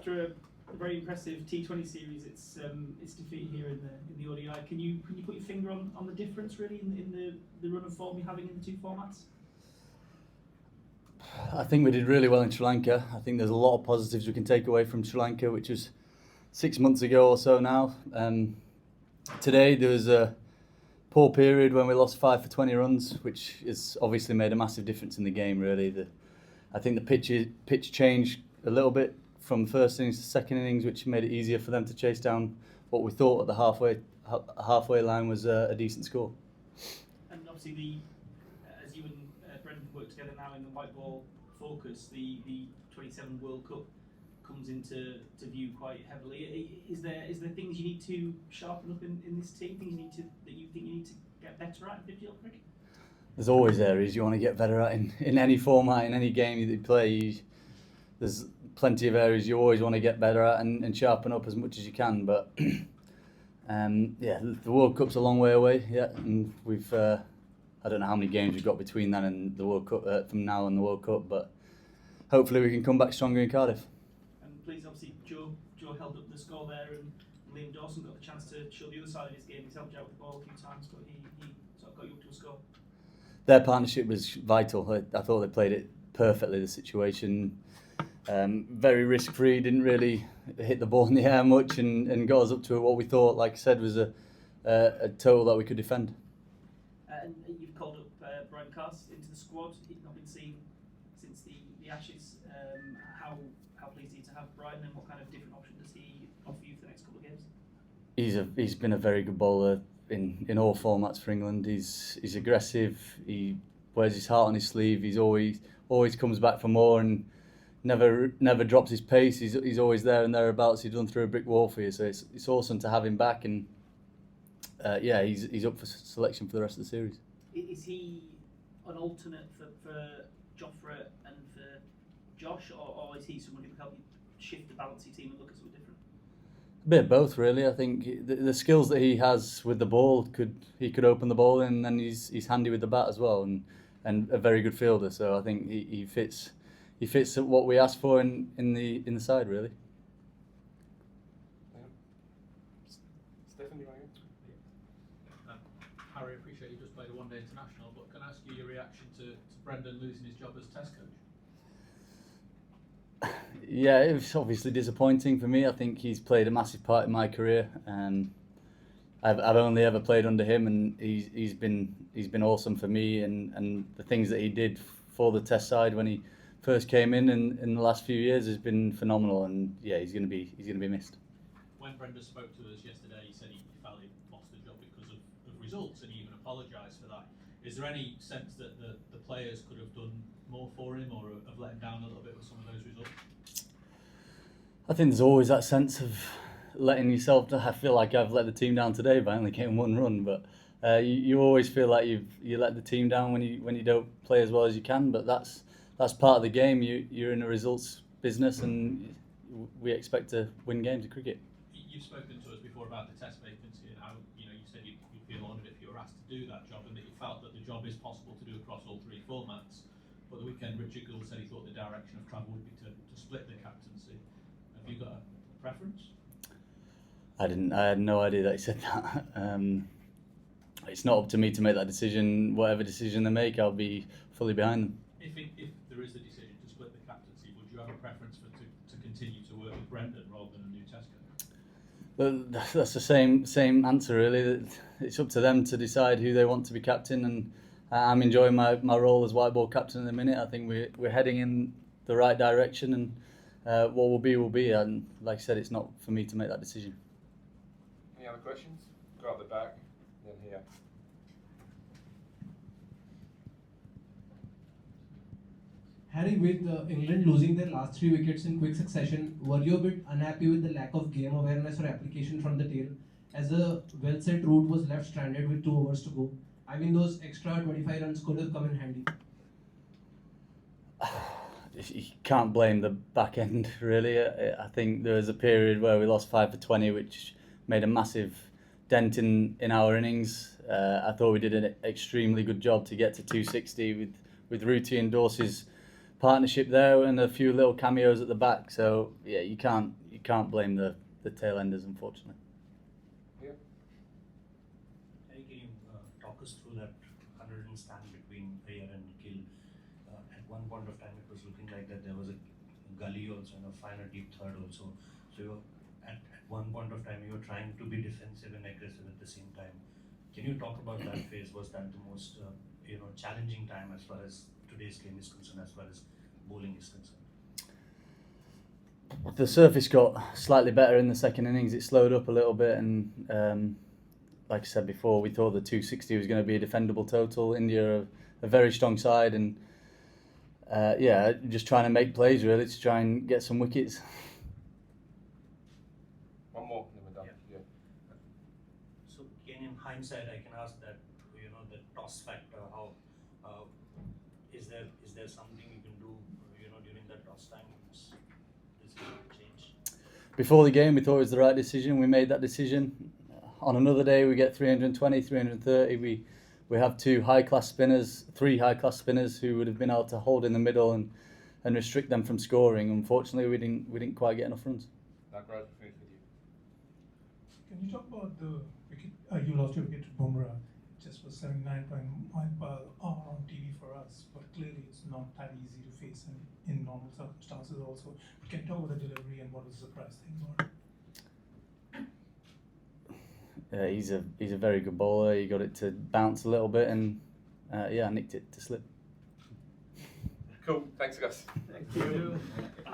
after a very impressive T20 series, it's defeat here in the ODI. Can you put your finger on the difference really in the run of form you're having in the two formats? I think we did really well in Sri Lanka. I think there's a lot of positives we can take away from Sri Lanka, which was 6 months ago or so now. Today there was a poor period when we lost 5 for 20 runs, which has obviously made a massive difference in the game really. I think the pitch changed a little bit from the first innings to second innings, which made it easier for them to chase down what we thought at the halfway line was a decent score. And obviously, as you and Brendon work together now in the white ball focus, the 27 World Cup comes into view quite heavily. Is there things you need to sharpen up in this team? Things that you think you need to get better at in 50-odd cricket? There's always areas you want to get better at in any format, in any game that you play. There's plenty of areas you always want to get better at and sharpen up as much as you can. But the World Cup's a long way away yet, and we've I don't know how many games we've got between then and the World Cup, from now and the World Cup. But hopefully we can come back stronger in Cardiff. And please, obviously, Joe held up the score there, and Liam Dawson got the chance to show the other side of his game. He's helped you out with the ball a few times, but he sort of got you up to a score. Their partnership was vital. I thought they played it perfectly, the situation. Very risk-free, didn't really hit the ball in the air much, and got us up to what we thought, like I said, was a total that we could defend. And you've called up Brian Carse into the squad. He's not been seen since the Ashes. How pleased are you to have Brian, and what kind of different option does he offer you for the next couple of games? He's been a very good bowler in all formats for England. He's aggressive. He wears his heart on his sleeve. He's always comes back for more and never drops his pace. He's always there and thereabouts. He's run through a brick wall for you. So it's awesome to have him back, and he's up for selection for the rest of the series. Is he an alternate for Jofra and for Josh, or is he someone who can help you shift the balance of your team and look at something different? A bit of both, really. I think the skills that he has with the ball he could open the ball in, and then he's handy with the bat as well, and a very good fielder. So I think he fits what we asked for in the side, really. Stephen, Harry, I appreciate you just played a one-day international, but can I ask you your reaction to Brendon losing his job as Test coach? Yeah, it was obviously disappointing for me. I think he's played a massive part in my career. I've only ever played under him, and he's been awesome for me. And the things that he did for the Test side when he first came in the last few years has been phenomenal. And yeah, he's going to be missed. When Brendon spoke to us yesterday, he said he felt he lost the job because of results, and he even apologised for that. Is there any sense that the players could have done more for him, or have let him down a little bit with some of those results? I think there's always that sense of letting yourself down. I feel like I've let the team down today by only getting one run, but you always feel like you let the team down when you don't play as well as you can. But that's part of the game. You're in a results business, and we expect to win games of cricket. You've spoken to us before about the Test vacancy, and how you said you'd feel honoured if you were asked to do that job, and that you felt that the job is possible to do across all three formats. But the weekend, Richard Gill said he thought the direction of travel would be to split the captaincy. Have you got a preference? I had no idea that he said that. It's not up to me to make that decision. Whatever decision they make, I'll be fully behind them. If there is a decision to split the captaincy, would you have a preference to continue to work with Brendon rather than a new Test coach? Well, that's the same answer, really. It's up to them to decide who they want to be captain, and I'm enjoying my role as white ball captain at the minute. I think we're heading in the right direction, and what will be. And like I said, it's not for me to make that decision. Any other questions? Go up the back, then here. Harry, with England losing their last 3 wickets in quick succession, were you a bit unhappy with the lack of game awareness or application from the tail, as a well-set route was left stranded with 2 overs to go? I mean, those extra 25 runs could have come in handy. You can't blame the back end, really. I think there was a period where we lost 5 for 20, which made a massive dent in our innings. I thought we did an extremely good job to get to 260 with Ruti and Dorsey's partnership there and a few little cameos at the back. So yeah, you can't blame the tail enders, unfortunately. Yeah. Hey, can you talk us through that 100 stand between Ayer and Gill? At one point of time, it was looking like that there was a gully also and a final deep third also. So you're, at one point of time, you were trying to be defensive and aggressive at the same time. Can you talk about that phase? Was that the most challenging time as far as today's game is concerned, as far as bowling is concerned? The surface got slightly better in the second innings. It slowed up a little bit, and like I said before, we thought the 260 was going to be a defendable total. India are a very strong side, and just trying to make plays really to try and get some wickets. One more, then we're done. Yeah. So, again, in hindsight, I can ask that the toss factor. How is there something you can do during that toss time? This change. Before the game, we thought it was the right decision. We made that decision. On another day, we get 320, 330. We have three high-class spinners who would have been able to hold in the middle and restrict them from scoring. Unfortunately, we didn't quite get enough runs. Nagraj, we finish with you. Can you talk about the wicket? You lost your wicket to Bumrah. Just was 79.1 on TV for us, but clearly it's not that easy to face in normal circumstances also. But can you talk about the delivery and what was the surprise thing about it? He's a very good bowler. He got it to bounce a little bit, and nicked it to slip. Cool, thanks guys. Thank you.